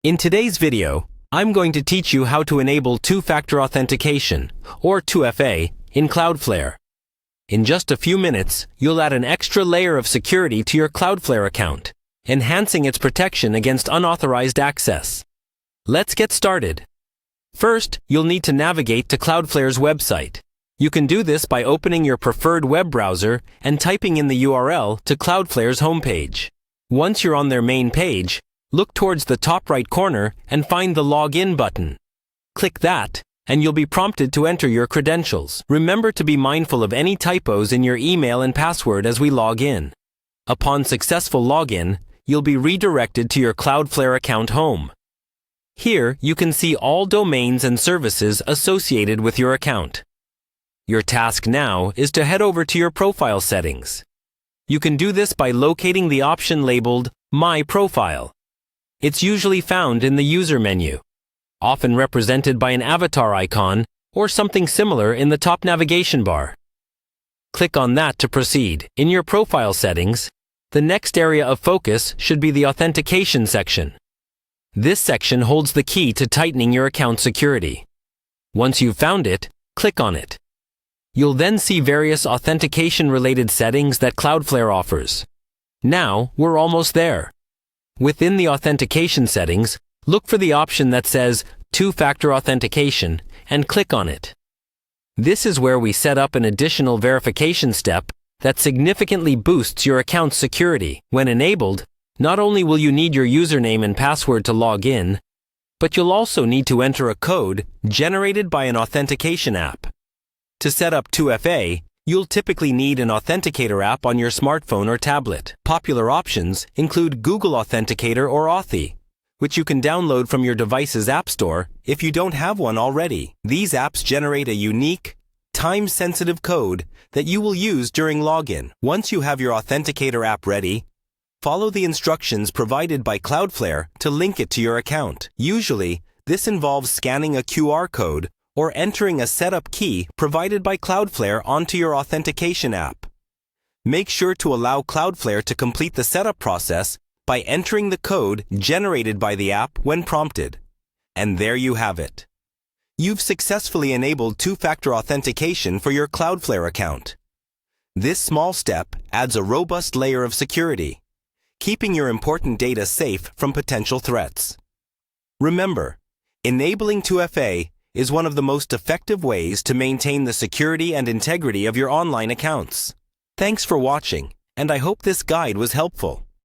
In today's video, I'm going to teach you how to enable two-factor authentication, or 2FA, in Cloudflare. In just a few minutes, you'll add an extra layer of security to your Cloudflare account, enhancing its protection against unauthorized access. Let's get started. First, you'll need to navigate to Cloudflare's website. You can do this by opening your preferred web browser and typing in the URL to Cloudflare's homepage. Once you're on their main page, look towards the top right corner and find the Login button. Click that, and you'll be prompted to enter your credentials. Remember to be mindful of any typos in your email and password as we log in. Upon successful login, you'll be redirected to your Cloudflare account home. Here, you can see all domains and services associated with your account. Your task now is to head over to your profile settings. You can do this by locating the option labeled My Profile. It's usually found in the user menu, often represented by an avatar icon or something similar in the top navigation bar. Click on that to proceed. In your profile settings, the next area of focus should be the Authentication section. This section holds the key to tightening your account security. Once you've found it, click on it. You'll then see various authentication-related settings that Cloudflare offers. Now, we're almost there. Within the authentication settings, look for the option that says Two-Factor Authentication and click on it. This is where we set up an additional verification step that significantly boosts your account's security. When enabled, not only will you need your username and password to log in, but you'll also need to enter a code generated by an authentication app. To set up 2FA, you'll typically need an authenticator app on your smartphone or tablet. Popular options include Google Authenticator or Authy, which you can download from your device's app store if you don't have one already. These apps generate a unique, time-sensitive code that you will use during login. Once you have your authenticator app ready, follow the instructions provided by Cloudflare to link it to your account. Usually, this involves scanning a QR code or entering a setup key provided by Cloudflare onto your authentication app. Make sure to allow Cloudflare to complete the setup process by entering the code generated by the app when prompted. And there you have it. You've successfully enabled two-factor authentication for your Cloudflare account. This small step adds a robust layer of security, keeping your important data safe from potential threats. Remember, enabling 2FA is one of the most effective ways to maintain the security and integrity of your online accounts. Thanks for watching, and I hope this guide was helpful.